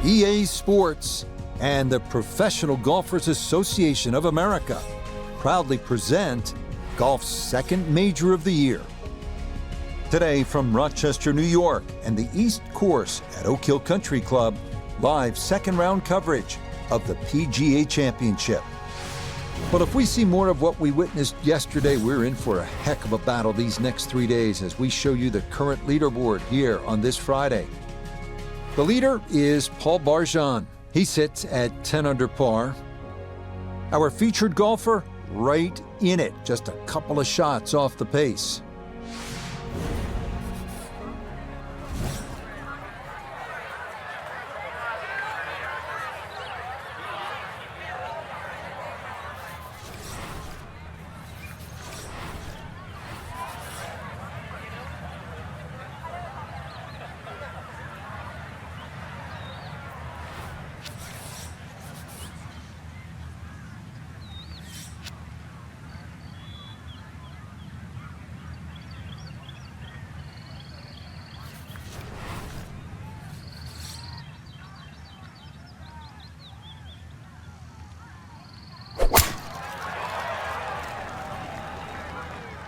EA Sports, and the Professional Golfers Association of America proudly present golf's second major of the year. Today from Rochester, New York, and the East Course at Oak Hill Country Club, live second round coverage of the PGA Championship. Well, if we see more of what we witnessed yesterday, we're in for a heck of a battle these next 3 days as we show you the current leaderboard here on this Friday. The leader is Paul Barjon. He sits at 10 under par. Our featured golfer, right in it, just a couple of shots off the pace.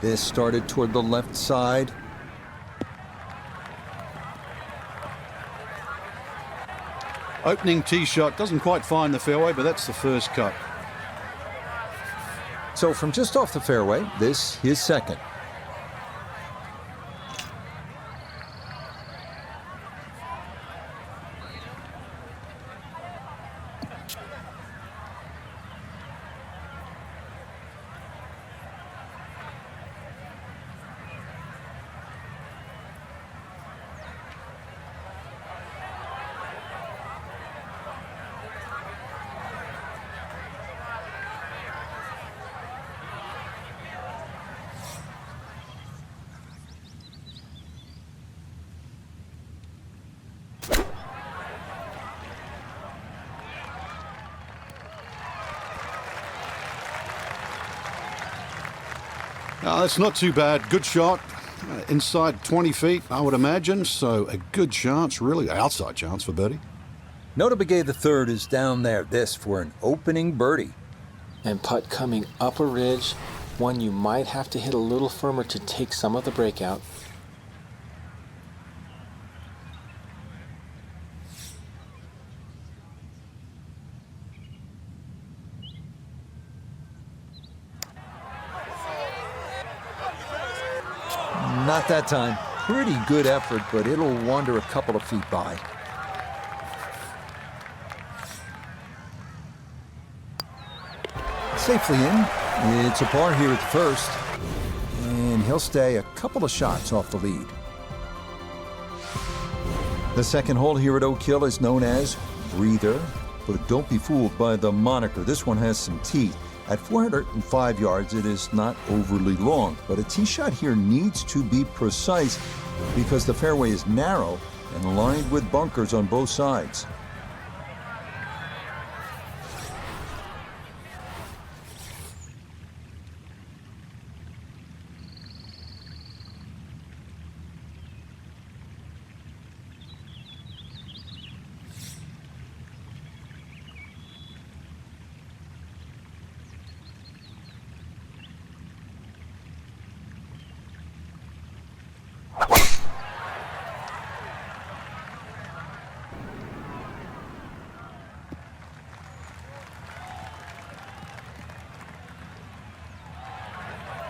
This started toward the left side. Opening tee shot doesn't quite find the fairway, but that's the first cut. So from just off the fairway, this is second. That's not too bad. Good shot. Inside 20 feet, I would imagine. So a good chance, really outside chance for birdie. Nota Begay the third is down there. This for an opening birdie. And putt coming up a ridge, one you might have to hit a little firmer to take some of the breakout. Not that time. Pretty good effort, but it'll wander a couple of feet by. Safely in. It's a par here at the first. And he'll stay a couple of shots off the lead. The second hole here at Oak Hill is known as Breather, but don't be fooled by the moniker. This one has some teeth. At 405 yards, it is not overly long, but a tee shot here needs to be precise because the fairway is narrow and lined with bunkers on both sides.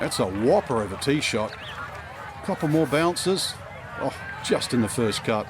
That's a whopper of a tee shot. Couple more bounces. Oh, just in the first cut.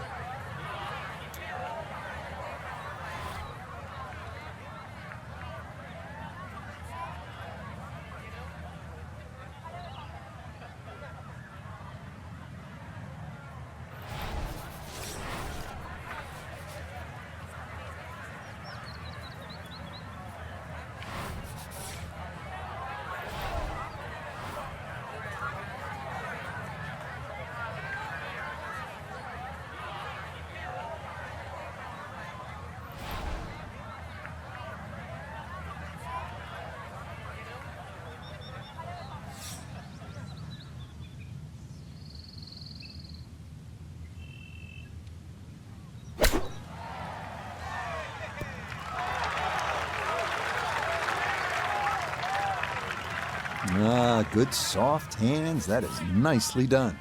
Ah, good soft hands. That is nicely done.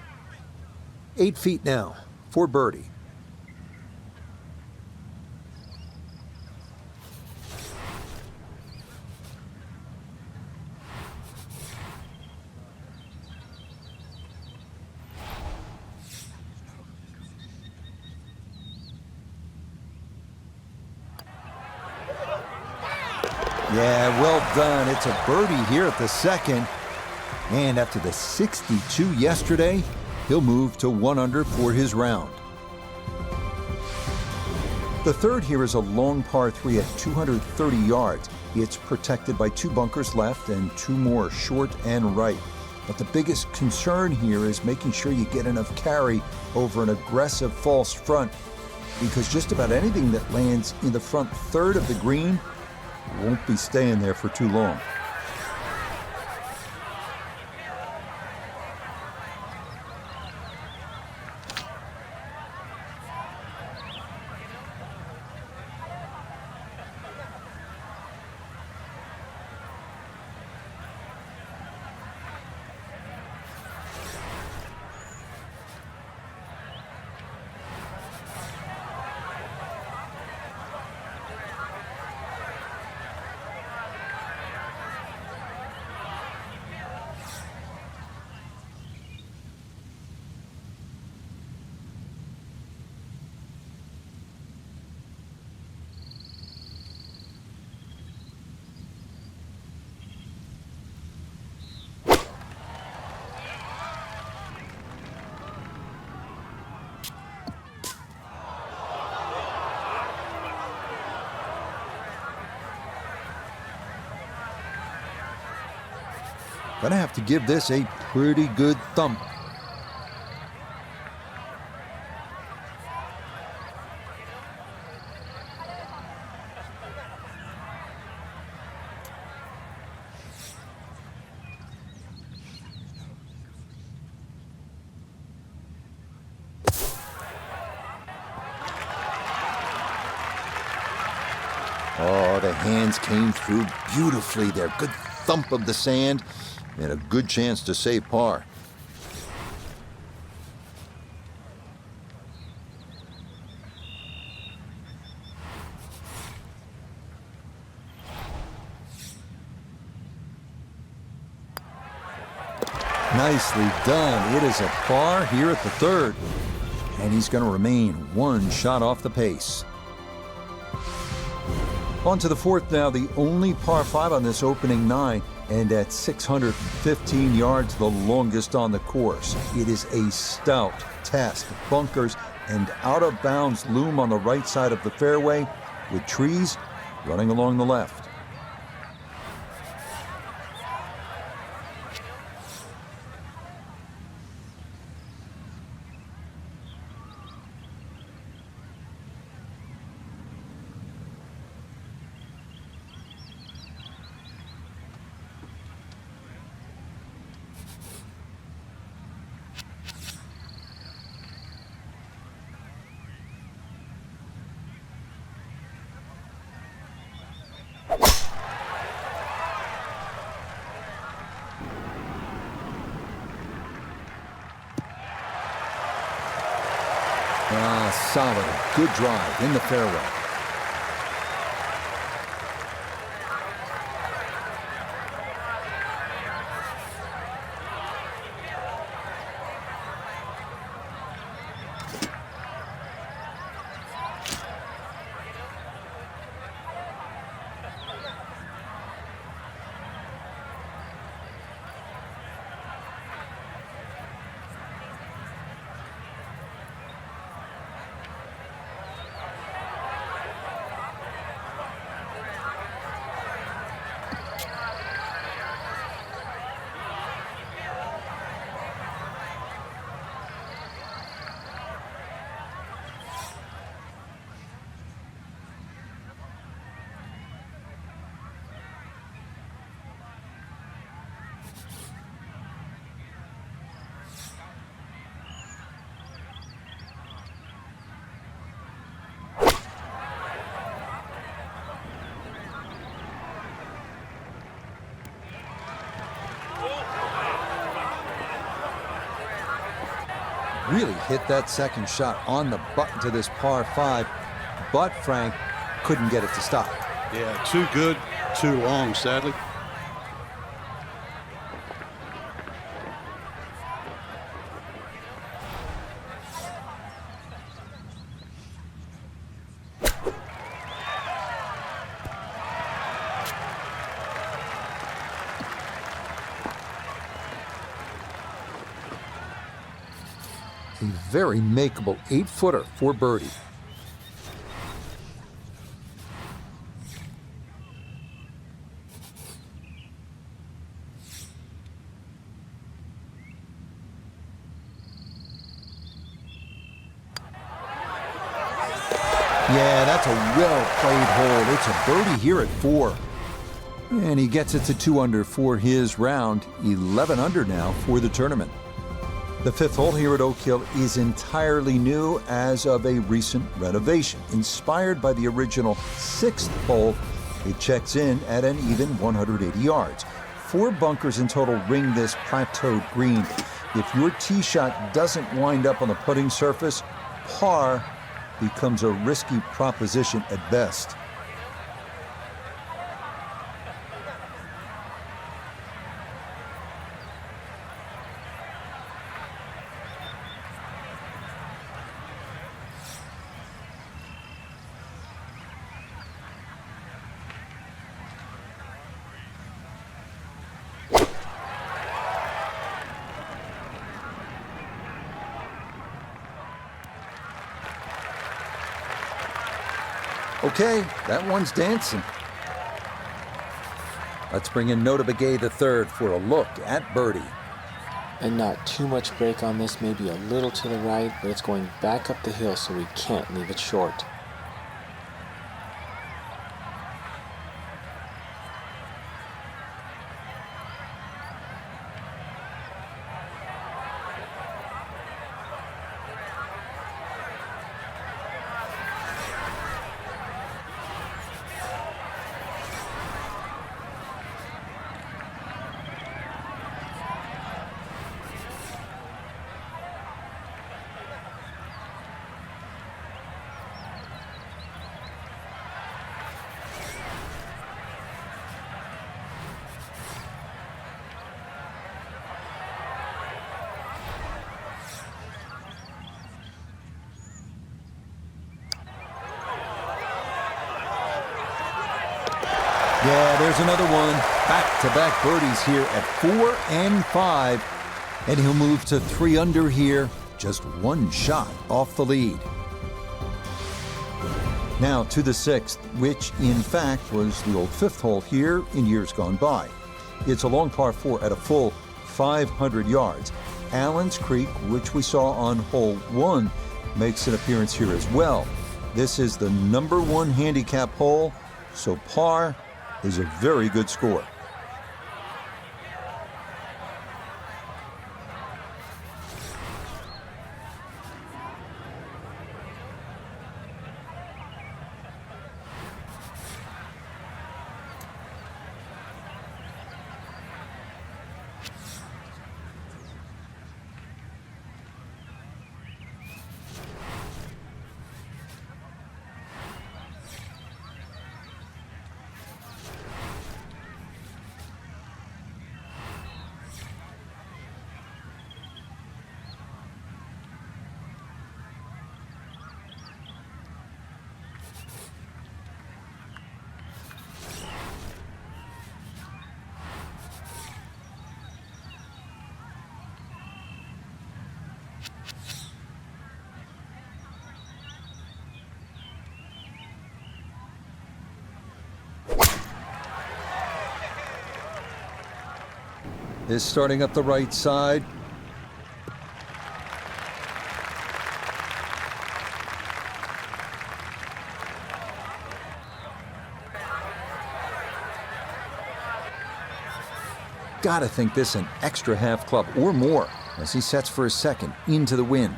8 feet now for birdie. Yeah, well done. It's a birdie here at the second. And after the 62 yesterday, he'll move to 1 under for his round. The third here is a long par 3 at 230 yards. It's protected by 2 bunkers left and 2 more short and right. But the biggest concern here is making sure you get enough carry over an aggressive false front, because just about anything that lands in the front third of the green won't be staying there for too long. Gonna have to give this a pretty good thump. Oh, the hands came through beautifully there. Good thump of the sand and a good chance to save par. Nicely done. It is a par here at the third, and he's going to remain 1 shot off the pace. On to the fourth now, the only par 5 on this opening 9, and at 615 yards, the longest on the course. It is a stout test. Bunkers and out of bounds loom on the right side of the fairway, with trees running along the left. Solid, good drive in the fairway. really hit that second shot on the button to this par 5, but Frank couldn't get it to stop. Yeah, too good, too long, sadly. A very makeable 8-footer for birdie. Yeah, that's a well-played hole. It's a birdie here at 4. And he gets it to 2 under for his round, 11 under now for the tournament. The 5th hole here at Oak Hill is entirely new as of a recent renovation. Inspired by the original 6th hole, it checks in at an even 180 yards. 4 bunkers in total ring this plateaued green. If your tee shot doesn't wind up on the putting surface, par becomes a risky proposition at best. Okay, that one's dancing. Let's bring in Nota Begay III for a look at birdie. And not too much break on this, maybe a little to the right, but it's going back up the hill, so we can't leave it short. Yeah, there's another one. Back-to-back birdies here at 4 and 5. And he'll move to 3 under here, just 1 shot off the lead. Now to the 6th, which in fact was the old 5th hole here in years gone by. It's a long par 4 at a full 500 yards. Allen's Creek, which we saw on hole 1, makes an appearance here as well. This is the number 1 handicap hole, so par is a very good score. Is starting up the right side. Gotta think this an extra half club or more as he sets for his second into the wind.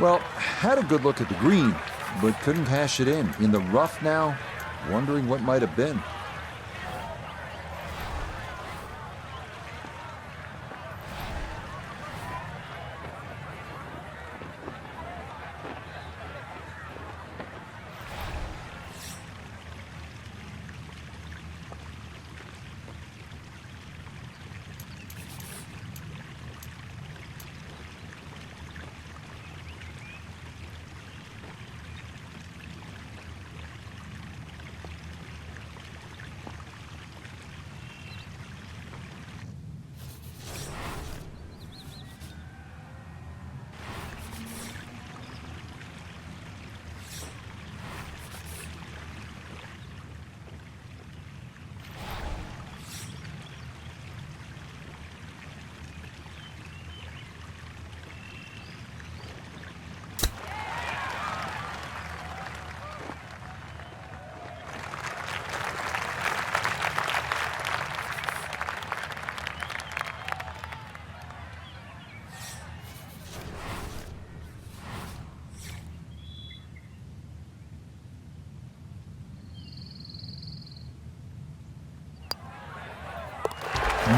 Well, had a good look at the green, but couldn't cash it in. In the rough now, wondering what might have been.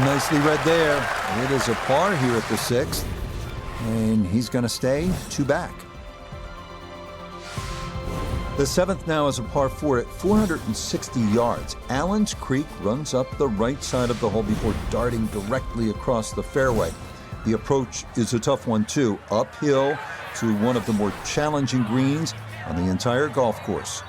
Nicely read there. It is a par here at the 6th, and he's going to stay 2 back. The 7th now is a par 4 at 460 yards. Allen's Creek runs up the right side of the hole before darting directly across the fairway. The approach is a tough one too, uphill to one of the more challenging greens on the entire golf course.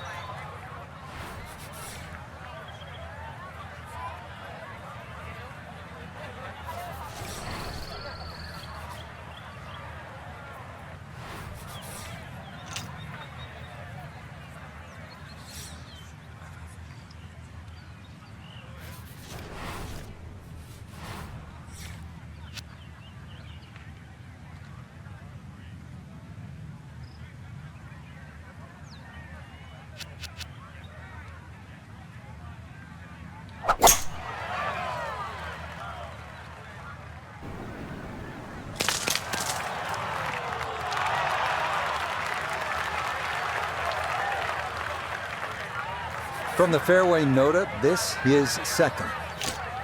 From the fairway nota, this is second.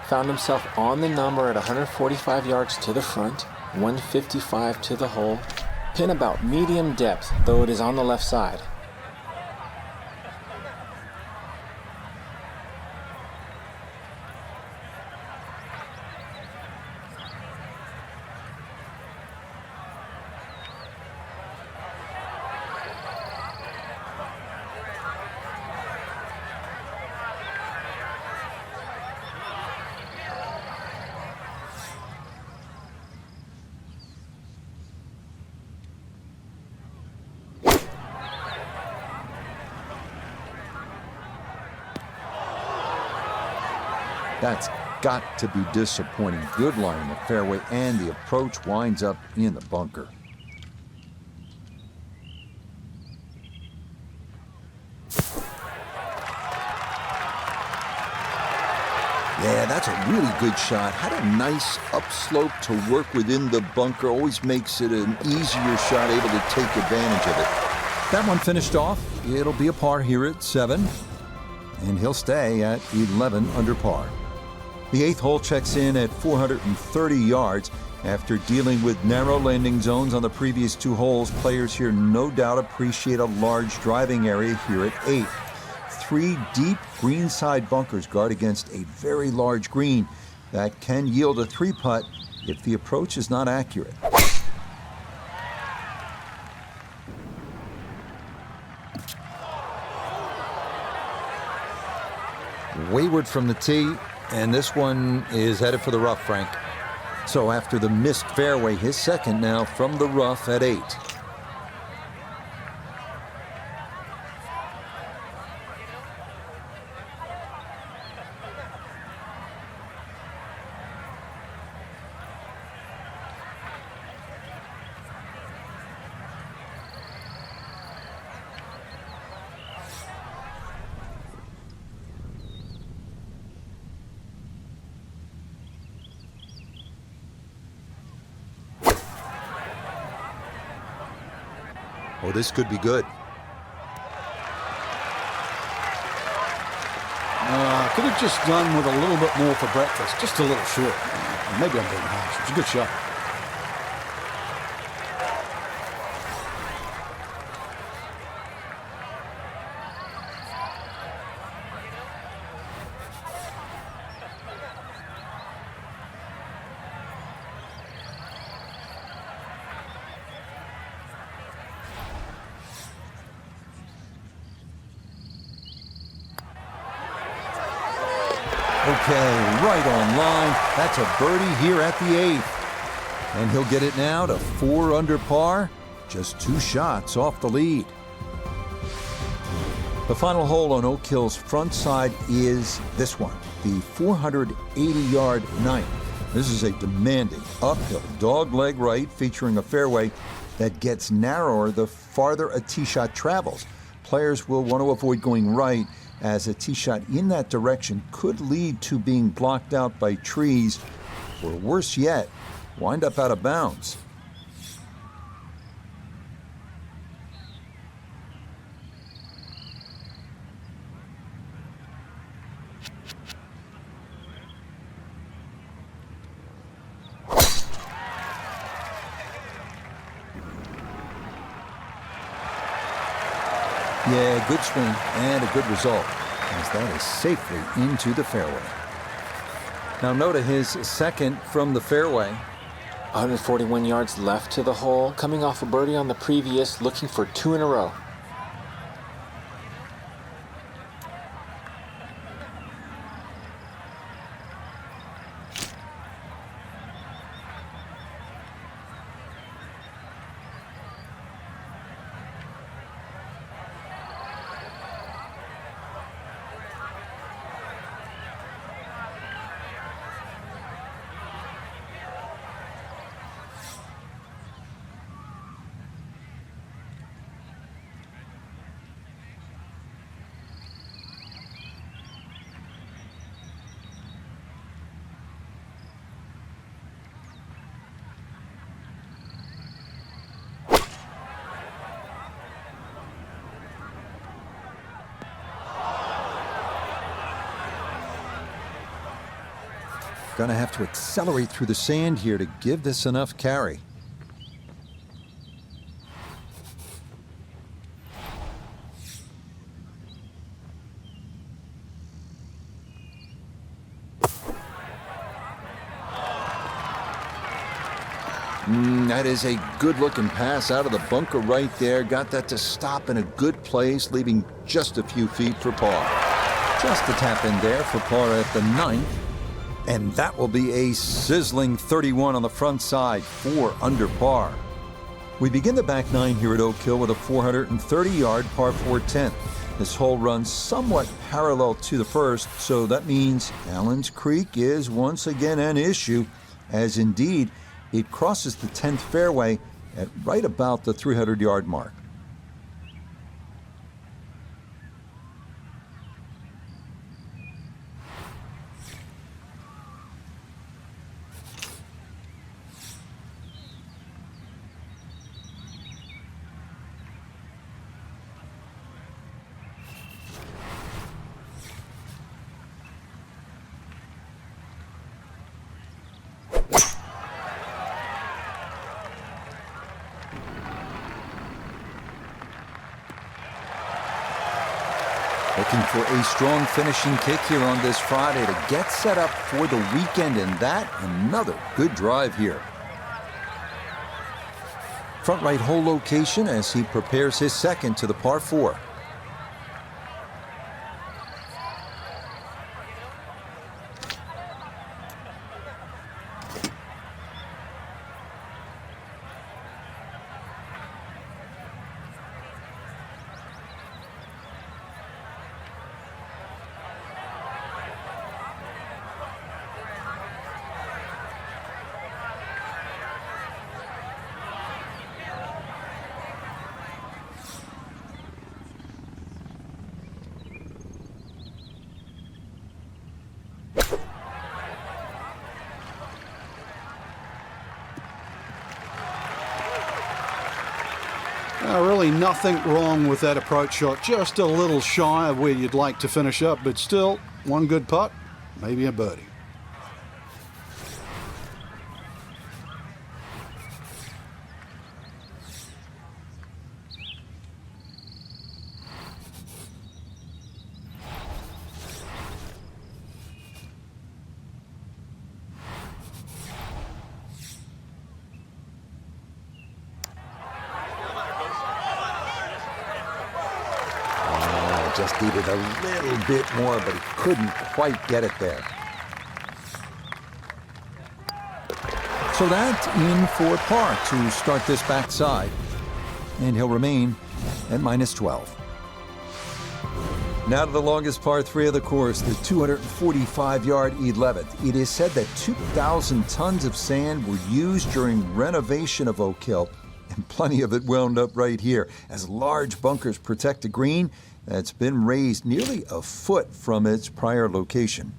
Found himself on the number at 145 yards to the front, 155 to the hole. Pin about medium depth, though it is on the left side. That's got to be disappointing. Good line in the fairway, and the approach winds up in the bunker. Yeah, that's a really good shot. Had a nice upslope to work within the bunker. Always makes it an easier shot, able to take advantage of it. That one finished off. It'll be a par here at 7, and he'll stay at 11 under par. The 8th hole checks in at 430 yards. After dealing with narrow landing zones on the previous 2 holes, players here no doubt appreciate a large driving area here at 8. 3 deep greenside bunkers guard against a very large green that can yield a 3-putt if the approach is not accurate. Wayward from the tee, and this one is headed for the rough, Frank. So after the missed fairway, his second now from the rough at 8. Oh, this could be good. Could have just done with a little bit more for breakfast. Just a little short. Maybe I'm being harsh. It's a good shot. Okay, right on line. That's a birdie here at the 8th. And he'll get it now to 4 under par, just 2 shots off the lead. The final hole on Oak Hill's front side is this one, the 480-yard 9th. This is a demanding uphill dogleg right featuring a fairway that gets narrower the farther a tee shot travels. Players will want to avoid going right, as a tee shot in that direction could lead to being blocked out by trees, or worse yet, wind up out of bounds. Yeah, good swing and a good result, as that is safely into the fairway. Now Noda, his second from the fairway. 141 yards left to the hole, coming off a birdie on the previous, looking for 2 in a row. Gonna have to accelerate through the sand here to give this enough carry. That is a good-looking pass out of the bunker right there. Got that to stop in a good place, leaving just a few feet for par. Just a tap in there for par at the 9th. And that will be a sizzling 31 on the front side, 4 under par. We begin the back 9 here at Oak Hill with a 430-yard par 4 10th. This hole runs somewhat parallel to the first, so that means Allen's Creek is once again an issue, as indeed it crosses the 10th fairway at right about the 300-yard mark. Looking for a strong finishing kick here on this Friday to get set up for the weekend, and that another good drive here. Front right hole location as he prepares his second to the par 4. Really nothing wrong with that approach shot. Just a little shy of where you'd like to finish up, but still, one good putt, maybe a birdie. Just needed a little bit more, but he couldn't quite get it there. So that's in for par to start this backside. And he'll remain at -12. Now to the longest par 3 of the course, the 245-yard 11th. It is said that 2,000 tons of sand were used during renovation of Oak Hill, and plenty of it wound up right here, as large bunkers protect the green that's been raised nearly a foot from its prior location.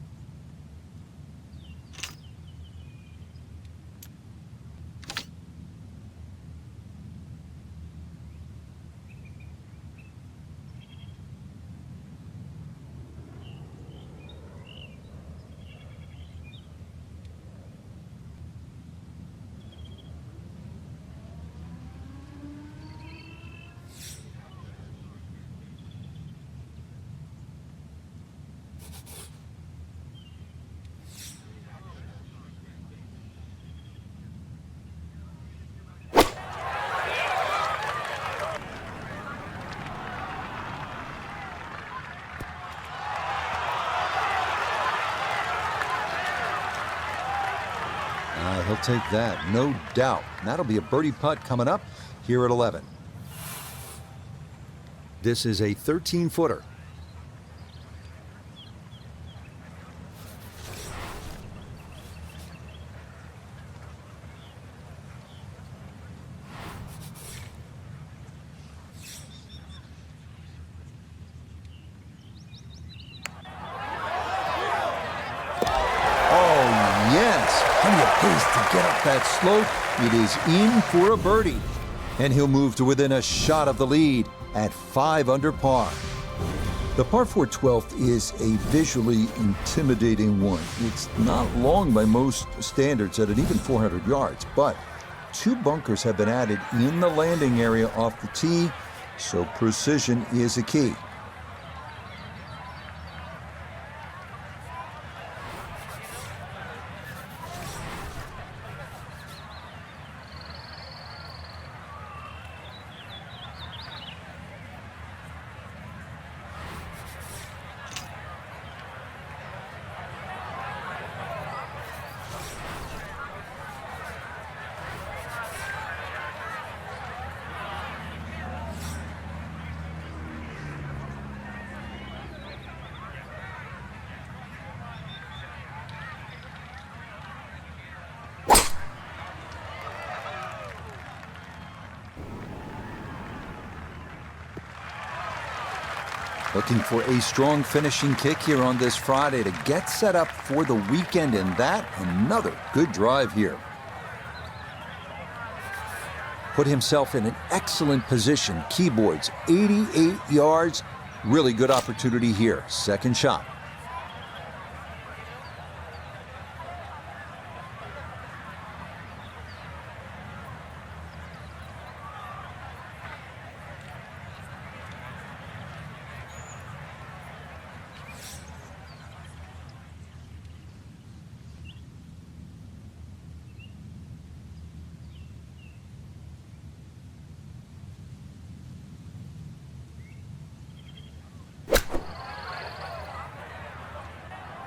He'll take that, no doubt. And that'll be a birdie putt coming up here at 11. This is a 13-footer. Pace to get up that slope. It is in for a birdie, and he'll move to within a shot of the lead at 5 under par. The par 4 12th is a visually intimidating one. It's not long by most standards at an even 400 yards, but 2 bunkers have been added in the landing area off the tee, so precision is a key. Looking for a strong finishing kick here on this Friday to get set up for the weekend, and that another good drive here. Put himself in an excellent position. Keyboards, 88 yards. Really good opportunity here. Second shot.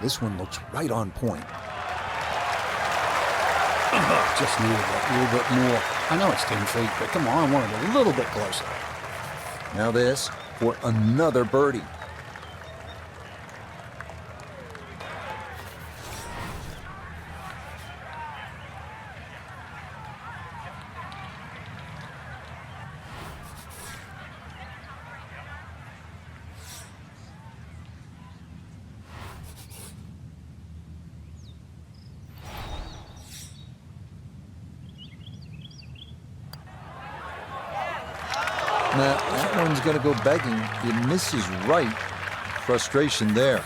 This one looks right on point. Just needed that little bit more. I know it's 10 feet, but come on, I want it a little bit closer. Now this for another birdie. Now, that one's going to go begging. It misses right. Frustration there.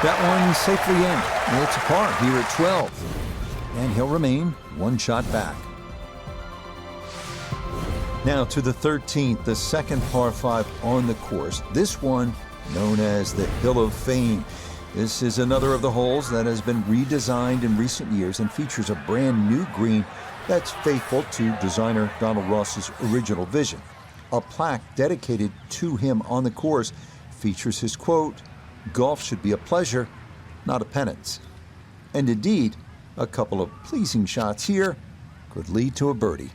That one's safely in. It's a par here at 12. And he'll remain one shot back. Now to the 13th, the second par 5 on the course. This one known as the Hill of Fame. This is another of the holes that has been redesigned in recent years and features a brand new green that's faithful to designer Donald Ross's original vision. A plaque dedicated to him on the course features his quote, "Golf should be a pleasure, not a penance." And indeed, a couple of pleasing shots here could lead to a birdie.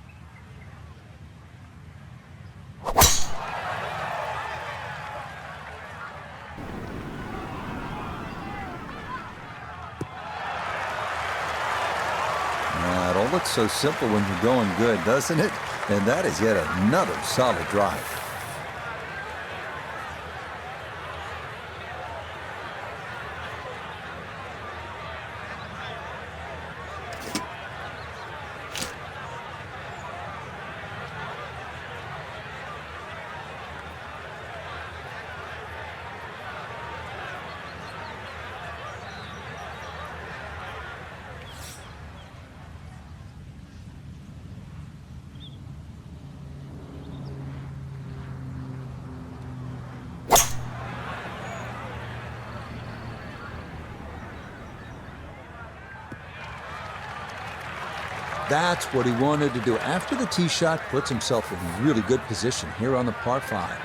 It all looks so simple when you're going good, doesn't it? And that is yet another solid drive. That's what he wanted to do. After the tee shot, puts himself in really good position here on the par 5.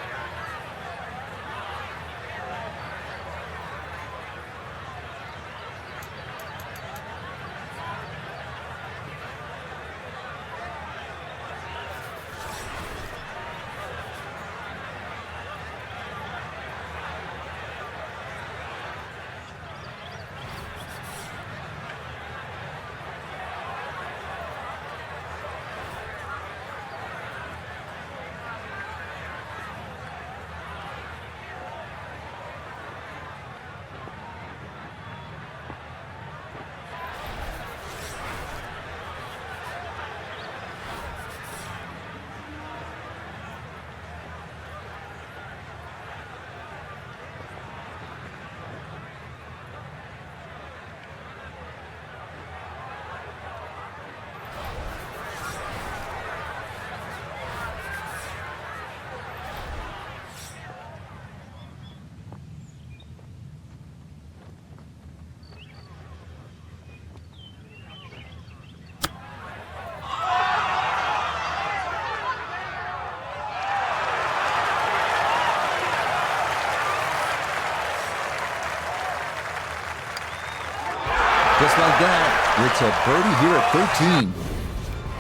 Just like that, it's a birdie here at 13.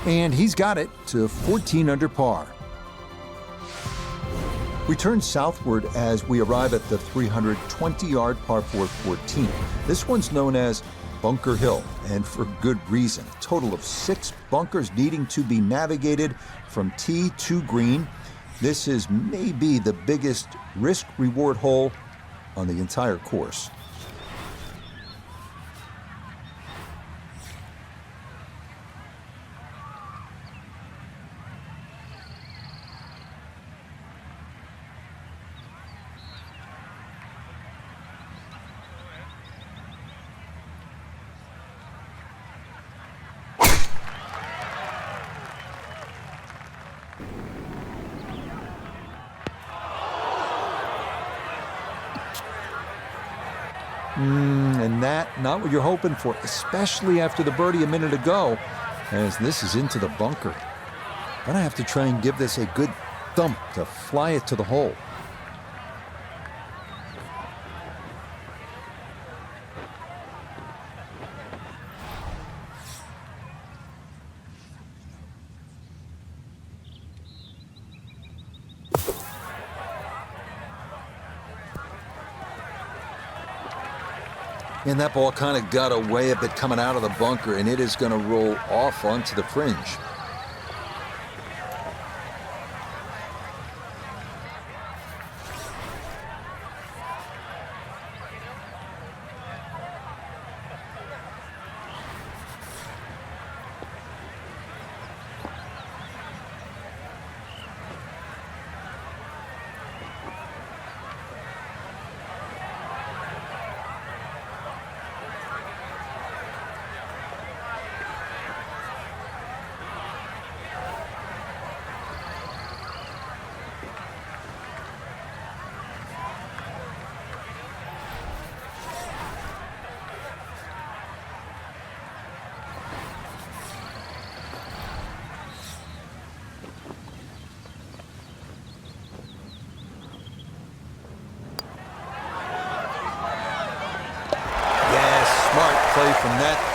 And he's got it to 14 under par. We turn southward as we arrive at the 320-yard par 4 14. This one's known as Bunker Hill, and for good reason. Total of 6 bunkers needing to be navigated from tee to green. This is maybe the biggest risk-reward hole on the entire course. And that, not what you're hoping for, especially after the birdie a minute ago, as this is into the bunker. Gonna have to try and give this a good thump to fly it to the hole. And that ball kind of got away a bit coming out of the bunker, and it is going to roll off onto the fringe.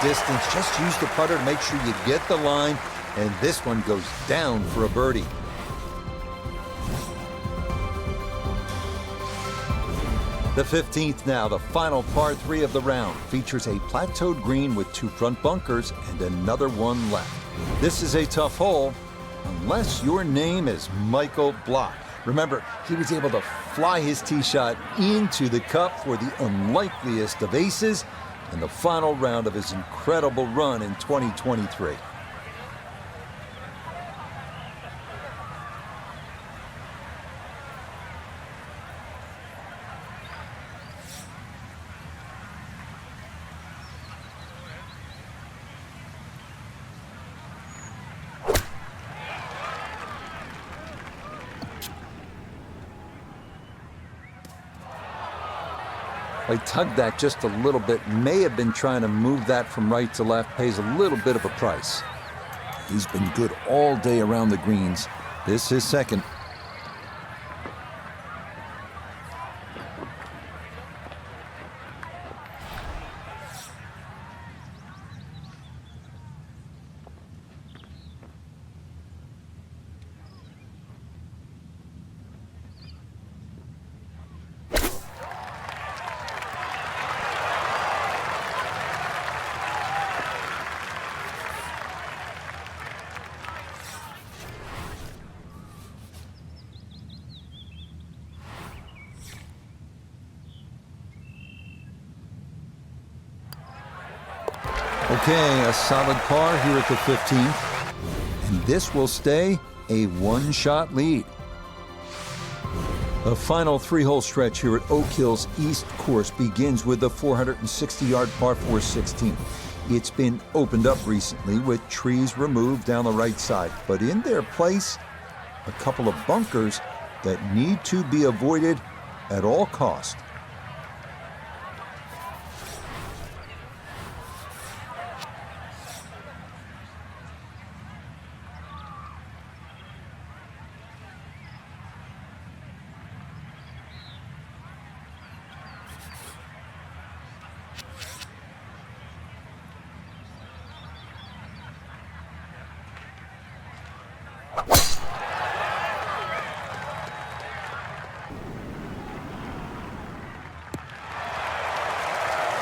distance. Just use the putter to make sure you get the line. And this one goes down for a birdie. The 15th now, the final par 3 of the round, features a plateaued green with 2 front bunkers and another one left. This is a tough hole, unless your name is Michael Block. Remember, he was able to fly his tee shot into the cup for the unlikeliest of aces in the final round of his incredible run in 2023. I tugged that just a little bit, may have been trying to move that from right to left, pays a little bit of a price. He's been good all day around the greens. This is second. Okay, a solid par here at the 15th, and this will stay a one-shot lead. The final 3-hole stretch here at Oak Hill's East Course begins with the 460-yard par 4 16th. It's been opened up recently with trees removed down the right side, but in their place, a couple of bunkers that need to be avoided at all costs.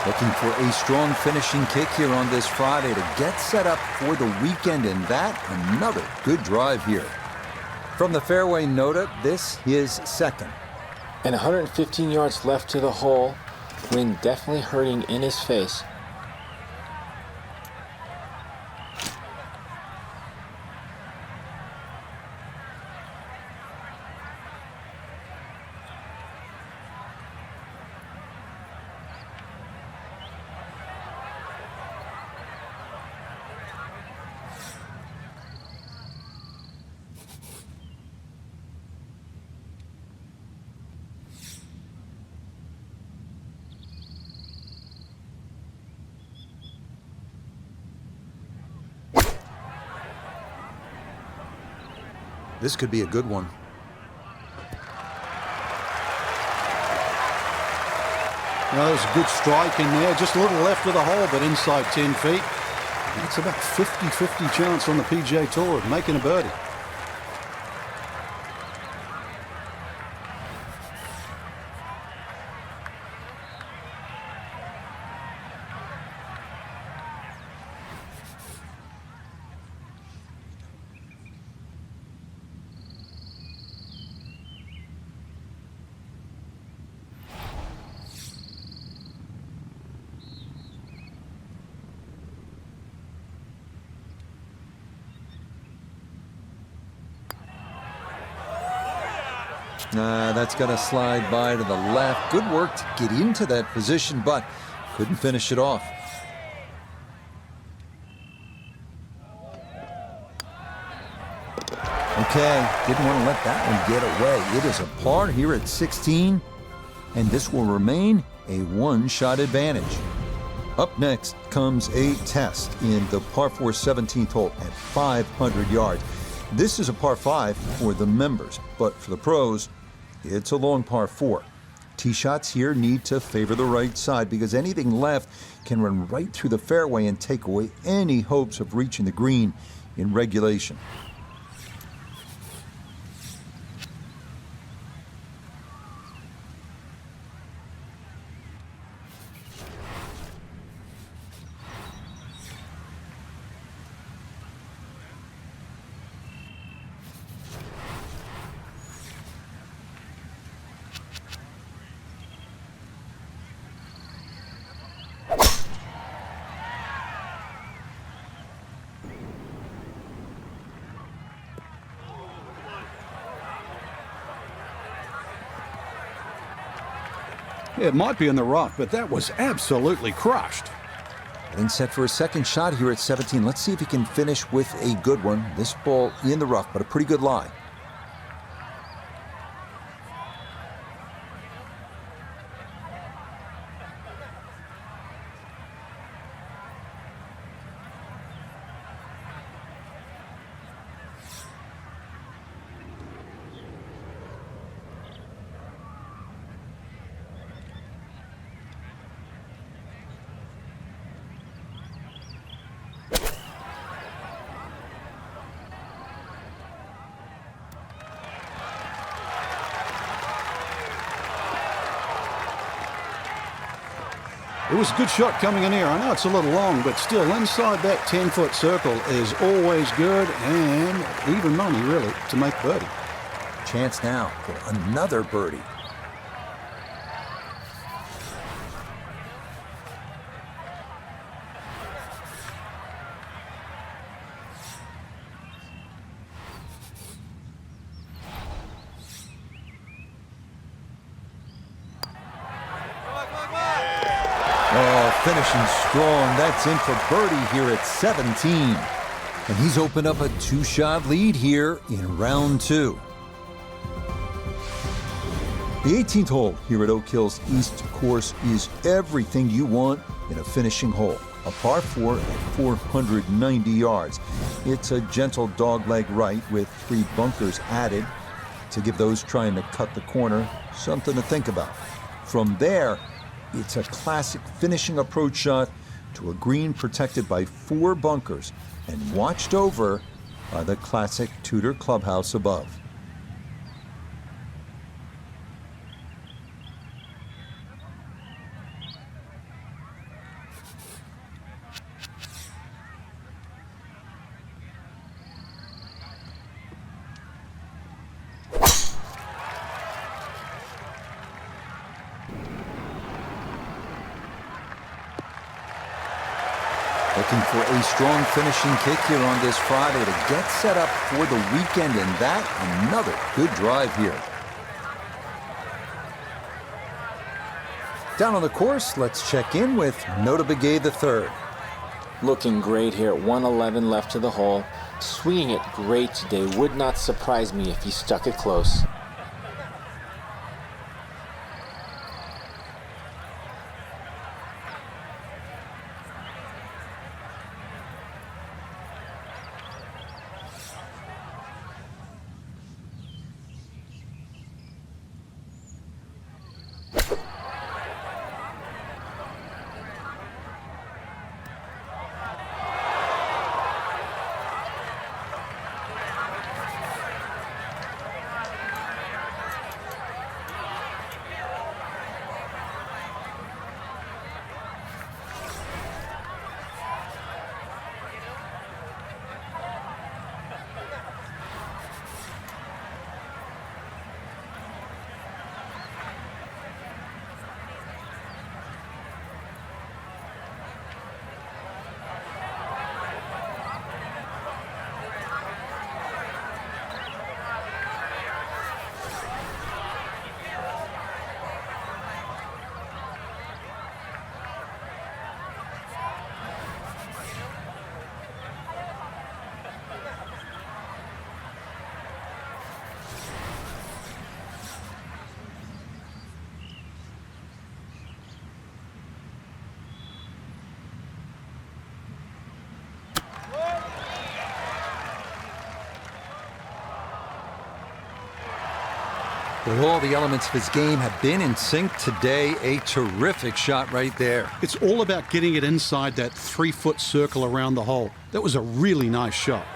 Looking for a strong finishing kick here on this Friday to get set up for the weekend, and that another good drive here. From the fairway Nota, this is second. And 115 yards left to the hole. Wind definitely hurting in his face. This could be a good one. Well, there's a good strike in there, just a little left of the hole, but inside 10 feet. It's about 50-50 chance on the PGA Tour of making a birdie. That's going to slide by to the left. Good work to get into that position, but couldn't finish it off. Okay, didn't want to let that one get away. It is a par here at 16, and this will remain a one-shot advantage. Up next comes a test in the par 4 17th hole at 500 yards. This is a par 5 for the members, but for the pros, it's a long par 4. Tee shots here need to favor the right side because anything left can run right through the fairway and take away any hopes of reaching the green in regulation. It might be in the rough, but that was absolutely crushed. Getting set for a second shot here at 17. Let's see if he can finish with a good one. This ball in the rough, but a pretty good lie. It was a good shot coming in here. I know it's a little long, but still inside that 10-foot circle is always good and even money, really, to make birdie. Chance now for another birdie. Oh, finishing strong. That's in for birdie here at 17. And he's opened up a two-shot lead here in round two. The 18th hole here at Oak Hill's East Course is everything you want in a finishing hole. A par 4 at 490 yards. It's a gentle dogleg right with 3 bunkers added to give those trying to cut the corner something to think about. From there, it's a classic finishing approach shot to a green protected by 4 bunkers and watched over by the classic Tudor clubhouse above. Looking for a strong finishing kick here on this Friday to get set up for the weekend, and that another good drive here. Down on the course, let's check in with Nota Begay III. Looking great here at 111 left to the hole. Swinging it great today. Would not surprise me if he stuck it close. Well, all the elements of his game have been in sync today. A terrific shot right there. It's all about getting it inside that 3-foot circle around the hole. That was a really nice shot.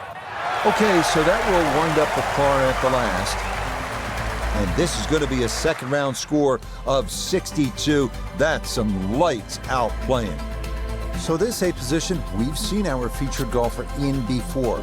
Okay, so that will wind up the par at the last. And this is going to be a second round score of 62. That's some lights out playing. So this is a position we've seen our featured golfer in before.